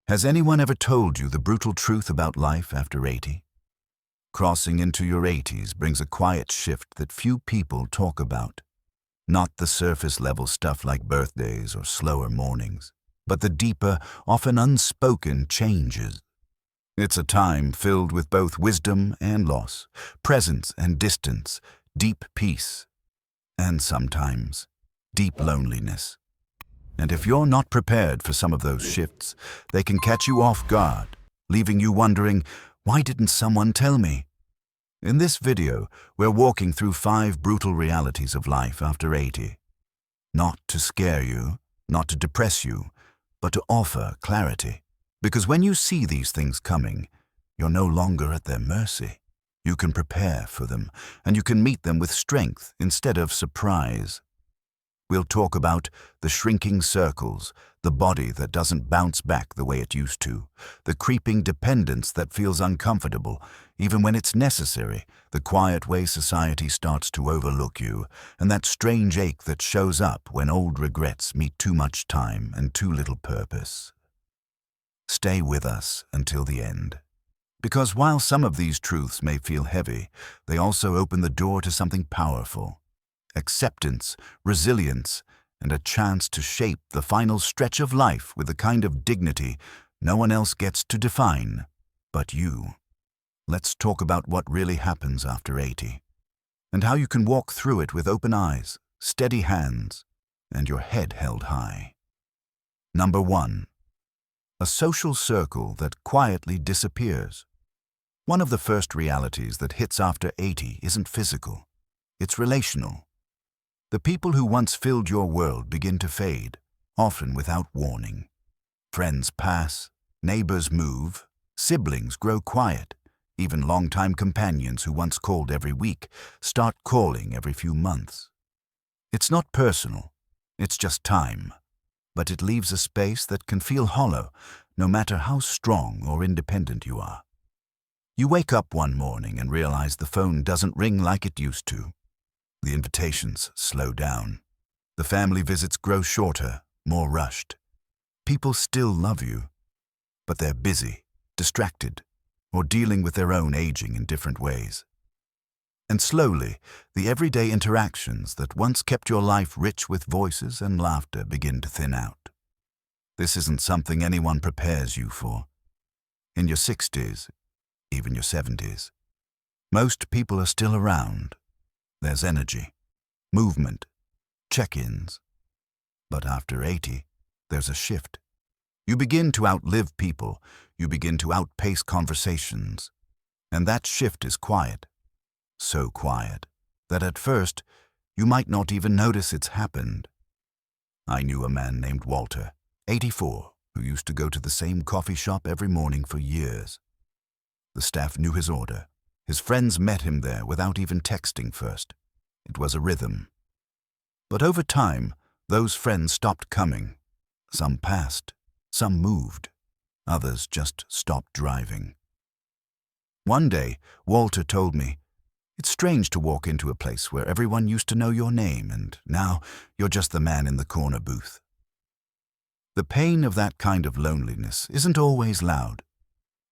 Has anyone ever told you the brutal truth about life after 80? Crossing into your 80s brings a quiet shift that few people talk about. Not the surface-level stuff like birthdays or slower mornings, but the deeper, often unspoken changes. It's a time filled with both wisdom and loss, presence and distance, deep peace, and sometimes deep loneliness. And if you're not prepared for some of those shifts, they can catch you off guard, leaving you wondering, why didn't someone tell me? In this video, we're walking through 5 brutal realities of life after 80. Not to scare you, not to depress you, but to offer clarity. Because when you see these things coming, you're no longer at their mercy. You can prepare for them, and you can meet them with strength instead of surprise. We'll talk about the shrinking circles, the body that doesn't bounce back the way it used to, the creeping dependence that feels uncomfortable, even when it's necessary, the quiet way society starts to overlook you, and that strange ache that shows up when old regrets meet too much time and too little purpose. Stay with us until the end. Because while some of these truths may feel heavy, they also open the door to something powerful. Acceptance, resilience, and a chance to shape the final stretch of life with a kind of dignity no one else gets to define but you. Let's talk about what really happens after 80, and how you can walk through it with open eyes, steady hands, and your head held high. Number 1. A social circle that quietly disappears. One of the first realities that hits after 80 isn't physical, it's relational. The people who once filled your world begin to fade, often without warning. Friends pass, neighbors move, siblings grow quiet. Even longtime companions who once called every week start calling every few months. It's not personal, it's just time. But it leaves a space that can feel hollow, no matter how strong or independent you are. You wake up one morning and realize the phone doesn't ring like it used to. The invitations slow down. The family visits grow shorter, more rushed. People still love you, but they're busy, distracted, or dealing with their own aging in different ways. And slowly, the everyday interactions that once kept your life rich with voices and laughter begin to thin out. This isn't something anyone prepares you for. In your 60s, even your 70s, most people are still around. There's energy, movement, check-ins. But after 80, there's a shift. You begin to outlive people, you begin to outpace conversations. And that shift is quiet. So quiet that at first, you might not even notice it's happened. I knew a man named Walter, 84, who used to go to the same coffee shop every morning for years. The staff knew his order. His friends met him there without even texting first. It was a rhythm. But over time, those friends stopped coming. Some passed, some moved, others just stopped driving. One day, Walter told me, "It's strange to walk into a place where everyone used to know your name and now you're just the man in the corner booth." The pain of that kind of loneliness isn't always loud.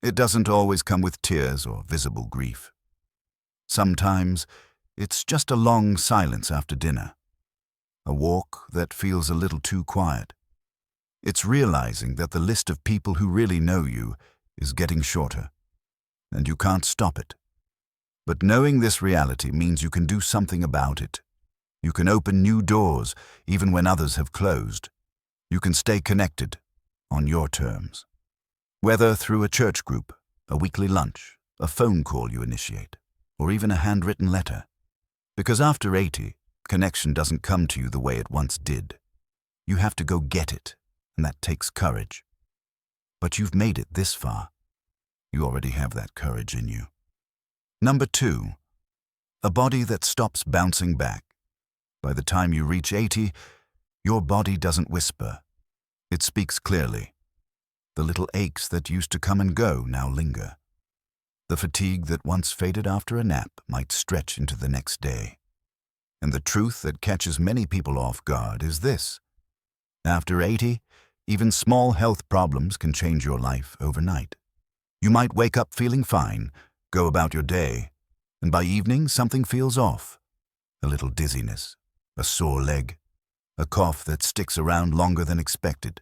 It doesn't always come with tears or visible grief. Sometimes, it's just a long silence after dinner. A walk that feels a little too quiet. It's realizing that the list of people who really know you is getting shorter, and you can't stop it. But knowing this reality means you can do something about it. You can open new doors even when others have closed. You can stay connected on your terms. Whether through a church group, a weekly lunch, a phone call you initiate, or even a handwritten letter. Because after 80, connection doesn't come to you the way it once did. You have to go get it, and that takes courage. But you've made it this far. You already have that courage in you. Number 2, a body that stops bouncing back. By the time you reach 80, your body doesn't whisper. It speaks clearly. The little aches that used to come and go now linger. The fatigue that once faded after a nap might stretch into the next day. And the truth that catches many people off guard is this. After 80, Even small health problems can change your life overnight. You might wake up feeling fine, go about your day, and by evening something feels off. A little dizziness, a sore leg, a cough that sticks around longer than expected.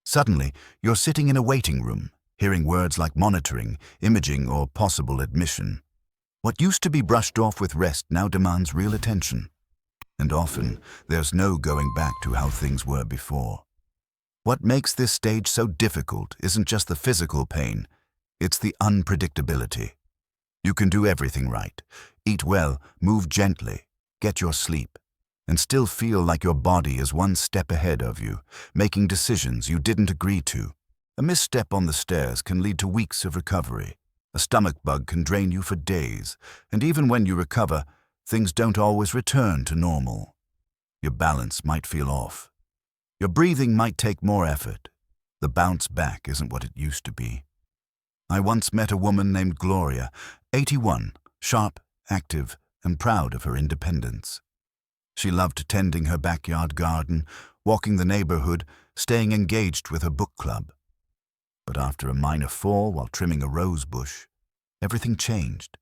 Suddenly, you're sitting in a waiting room, hearing words like monitoring, imaging, or possible admission. What used to be brushed off with rest now demands real attention. And often, there's no going back to how things were before. What makes this stage so difficult isn't just the physical pain, it's the unpredictability. You can do everything right, eat well, move gently, get your sleep, and still feel like your body is one step ahead of you, making decisions you didn't agree to. A misstep on the stairs can lead to weeks of recovery. A stomach bug can drain you for days, and even when you recover, things don't always return to normal. Your balance might feel off. Your breathing might take more effort. The bounce back isn't what it used to be. I once met a woman named Gloria, 81, sharp, active, and proud of her independence. She loved tending her backyard garden, walking the neighborhood, staying engaged with her book club. But after a minor fall while trimming a rose bush, everything changed.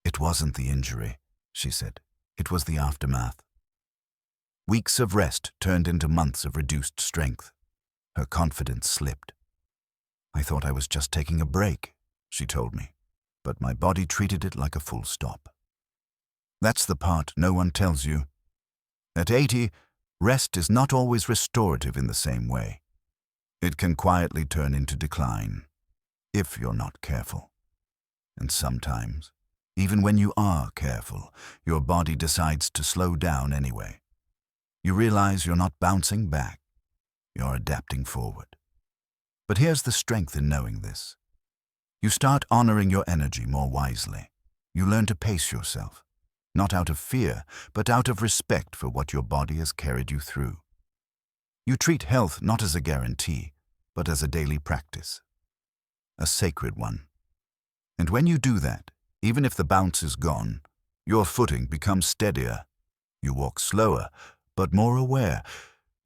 It wasn't the injury, she said. It was the aftermath. Weeks of rest turned into months of reduced strength. Her confidence slipped. I thought I was just taking a break, she told me, but my body treated it like a full stop. That's the part no one tells you. At 80, rest is not always restorative in the same way. It can quietly turn into decline, if you're not careful. And sometimes, even when you are careful, your body decides to slow down anyway. You realize you're not bouncing back, you're adapting forward. But here's the strength in knowing this. You start honoring your energy more wisely. You learn to pace yourself, not out of fear, but out of respect for what your body has carried you through. You treat health not as a guarantee, but as a daily practice, a sacred one. And when you do that, even if the bounce is gone, your footing becomes steadier. You walk slower, but more aware.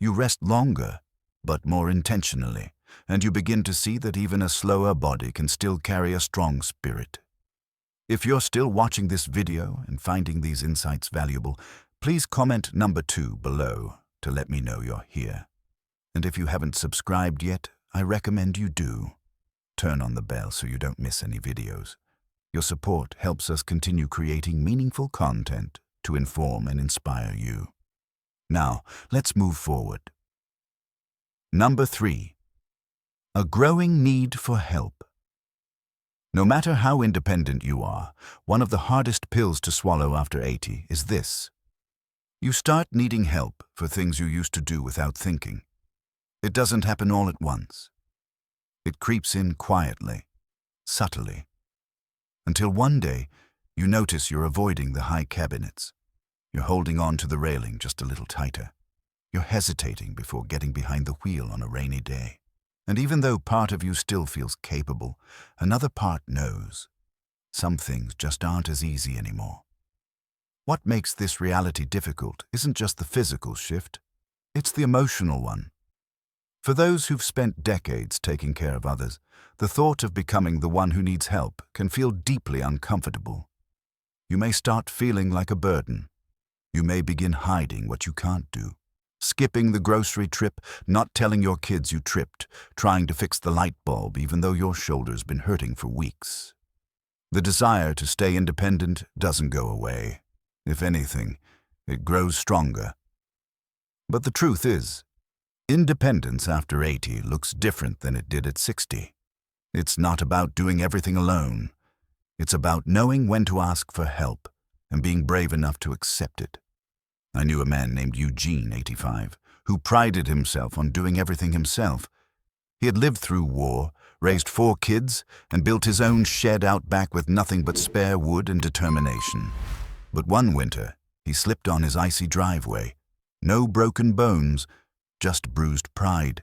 You rest longer, but more intentionally, and you begin to see that even a slower body can still carry a strong spirit. If you're still watching this video and finding these insights valuable, please comment number 2 below to let me know you're here. And if you haven't subscribed yet, I recommend you do. Turn on the bell so you don't miss any videos. Your support helps us continue creating meaningful content to inform and inspire you. Now, let's move forward. Number 3. A growing need for help. No matter how independent you are, one of the hardest pills to swallow after 80 is this. You start needing help for things you used to do without thinking. It doesn't happen all at once. It creeps in quietly, subtly, until one day you notice you're avoiding the high cabinets. You're holding on to the railing just a little tighter. You're hesitating before getting behind the wheel on a rainy day. And even though part of you still feels capable, another part knows. Some things just aren't as easy anymore. What makes this reality difficult isn't just the physical shift, it's the emotional one. For those who've spent decades taking care of others, the thought of becoming the one who needs help can feel deeply uncomfortable. You may start feeling like a burden. You may begin hiding what you can't do. Skipping the grocery trip, not telling your kids you tripped, trying to fix the light bulb even though your shoulder's been hurting for weeks. The desire to stay independent doesn't go away. If anything, it grows stronger. But the truth is, independence after 80 looks different than it did at 60. It's not about doing everything alone. It's about knowing when to ask for help and being brave enough to accept it. I knew a man named Eugene, 85, who prided himself on doing everything himself. He had lived through war, raised 4 kids, and built his own shed out back with nothing but spare wood and determination. But one winter, he slipped on his icy driveway. No broken bones, just bruised pride.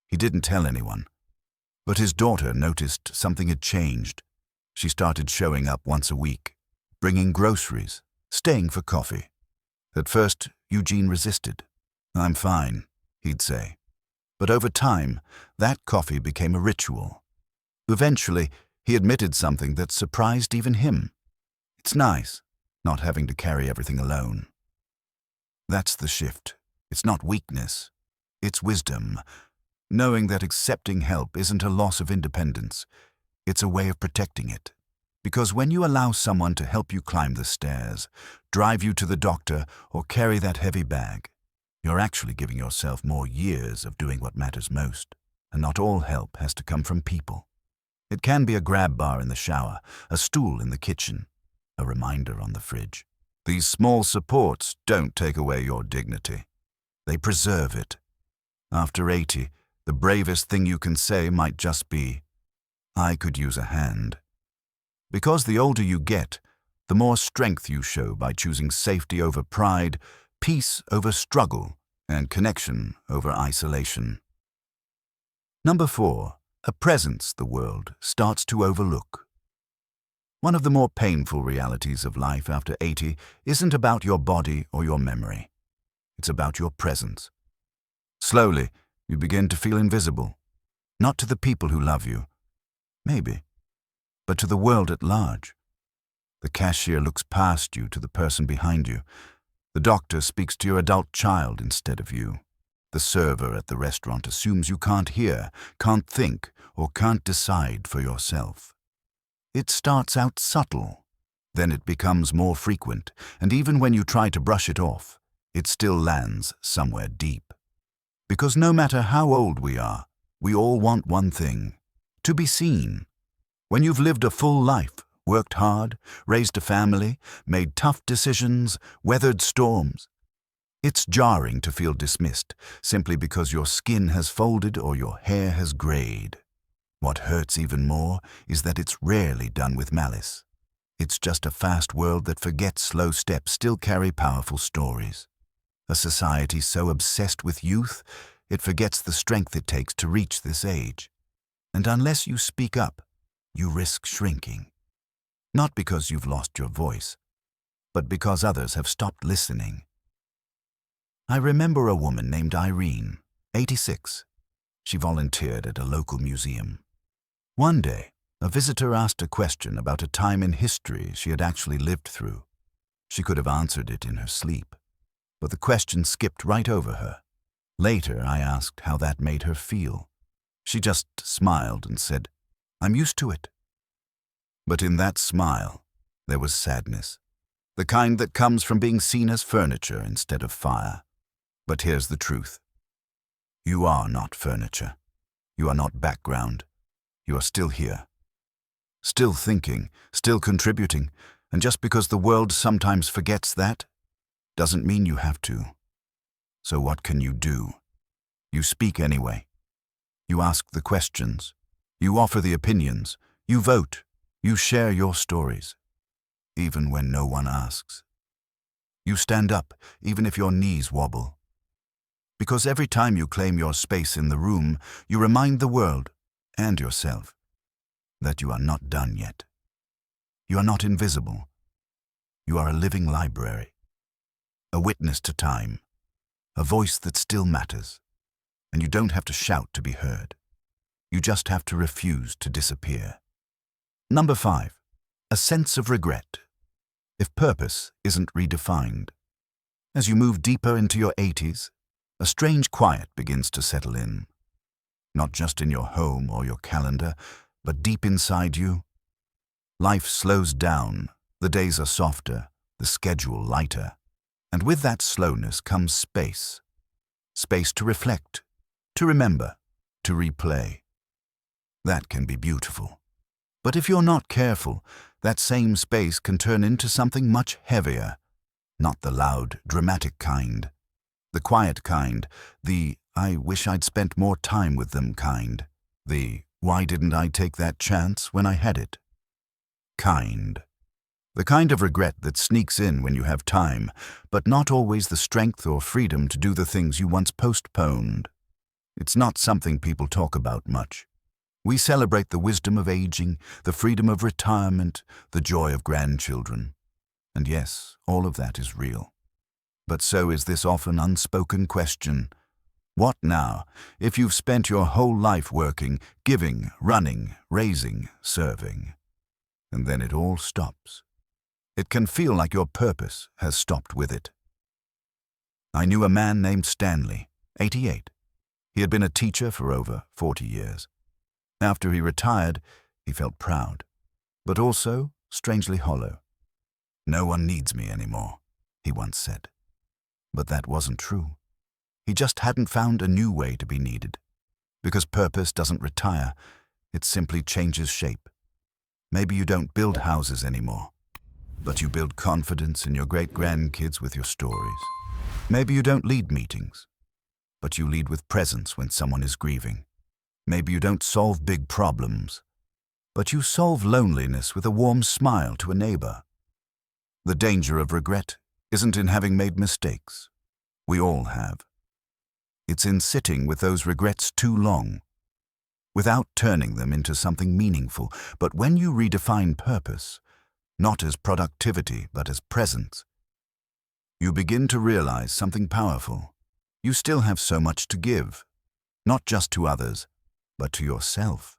He didn't tell anyone. But his daughter noticed something had changed. She started showing up once a week, bringing groceries, staying for coffee. At first, Eugene resisted. "I'm fine," he'd say. But over time, that coffee became a ritual. Eventually, he admitted something that surprised even him. It's nice, not having to carry everything alone. That's the shift. It's not weakness. It's wisdom. Knowing that accepting help isn't a loss of independence. It's a way of protecting it. Because when you allow someone to help you climb the stairs, drive you to the doctor, or carry that heavy bag, you're actually giving yourself more years of doing what matters most. And not all help has to come from people. It can be a grab bar in the shower, a stool in the kitchen, a reminder on the fridge. These small supports don't take away your dignity. They preserve it. After 80, the bravest thing you can say might just be, "I could use a hand." Because the older you get, the more strength you show by choosing safety over pride, peace over struggle, and connection over isolation. Number 4, a presence the world starts to overlook. One of the more painful realities of life after 80 isn't about your body or your memory. It's about your presence. Slowly, you begin to feel invisible. Not to the people who love you, maybe, but to the world at large. The cashier looks past you to the person behind you. The doctor speaks to your adult child instead of you. The server at the restaurant assumes you can't hear, can't think, or can't decide for yourself. It starts out subtle, then it becomes more frequent, and even when you try to brush it off, it still lands somewhere deep. Because no matter how old we are, we all want one thing: to be seen. When you've lived a full life, worked hard, raised a family, made tough decisions, weathered storms, it's jarring to feel dismissed simply because your skin has folded or your hair has grayed. What hurts even more is that it's rarely done with malice. It's just a fast world that forgets slow steps still carry powerful stories. A society so obsessed with youth, it forgets the strength it takes to reach this age. And unless you speak up, you risk shrinking. Not because you've lost your voice, but because others have stopped listening. I remember a woman named Irene, 86. She volunteered at a local museum. One day, a visitor asked a question about a time in history she had actually lived through. She could have answered it in her sleep, but the question skipped right over her. Later, I asked how that made her feel. She just smiled and said, "I'm used to it." But in that smile, there was sadness, the kind that comes from being seen as furniture instead of fire. But here's the truth. You are not furniture. You are not background. You are still here. Still thinking, still contributing, and just because the world sometimes forgets that, doesn't mean you have to. So what can you do? You speak anyway. You ask the questions. You offer the opinions. You vote. You share your stories, even when no one asks. You stand up, even if your knees wobble. Because every time you claim your space in the room, you remind the world, and yourself, that you are not done yet. You are not invisible. You are a living library, a witness to time, a voice that still matters. And you don't have to shout to be heard. You just have to refuse to disappear. Number 5, a sense of regret, if purpose isn't redefined. As you move deeper into your 80s, a strange quiet begins to settle in. Not just in your home or your calendar, but deep inside you. Life slows down, the days are softer, the schedule lighter. And with that slowness comes space. Space to reflect, to remember, to replay. That can be beautiful. But if you're not careful, that same space can turn into something much heavier. Not the loud, dramatic kind. The quiet kind. The "I wish I'd spent more time with them" kind. The "why didn't I take that chance when I had it" kind. The kind of regret that sneaks in when you have time, but not always the strength or freedom to do the things you once postponed. It's not something people talk about much. We celebrate the wisdom of aging, the freedom of retirement, the joy of grandchildren. And yes, all of that is real. But so is this often unspoken question: What now, if you've spent your whole life working, giving, running, raising, serving, and then it all stops? It can feel like your purpose has stopped with it. I knew a man named Stanley, 88. He had been a teacher for over 40 years. After he retired, he felt proud, but also strangely hollow. "No one needs me anymore," he once said. But that wasn't true. He just hadn't found a new way to be needed. Because purpose doesn't retire, it simply changes shape. Maybe you don't build houses anymore, but you build confidence in your great-grandkids with your stories. Maybe you don't lead meetings, but you lead with presence when someone is grieving. Maybe you don't solve big problems, but you solve loneliness with a warm smile to a neighbor. The danger of regret isn't in having made mistakes. We all have. It's in sitting with those regrets too long, without turning them into something meaningful. But when you redefine purpose, not as productivity but as presence, you begin to realize something powerful. You still have so much to give, not just to others, but to yourself.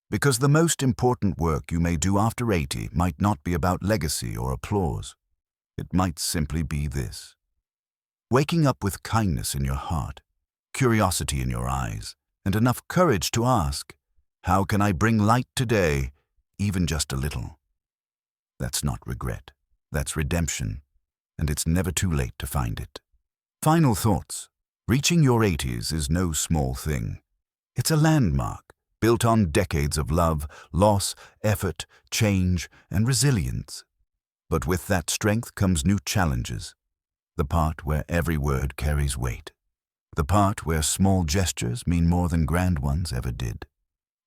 Because the most important work you may do after 80 might not be about legacy or applause. It might simply be this: waking up with kindness in your heart, curiosity in your eyes, and enough courage to ask, "How can I bring light today, even just a little?" That's not regret. That's redemption, and it's never too late to find it. Final thoughts. Reaching your 80s is no small thing. It's a landmark built on decades of love, loss, effort, change, and resilience. But with that strength comes new challenges. The part where every word carries weight. The part where small gestures mean more than grand ones ever did.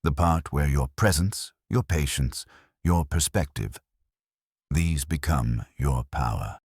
The part where your presence, your patience, your perspective, these become your power.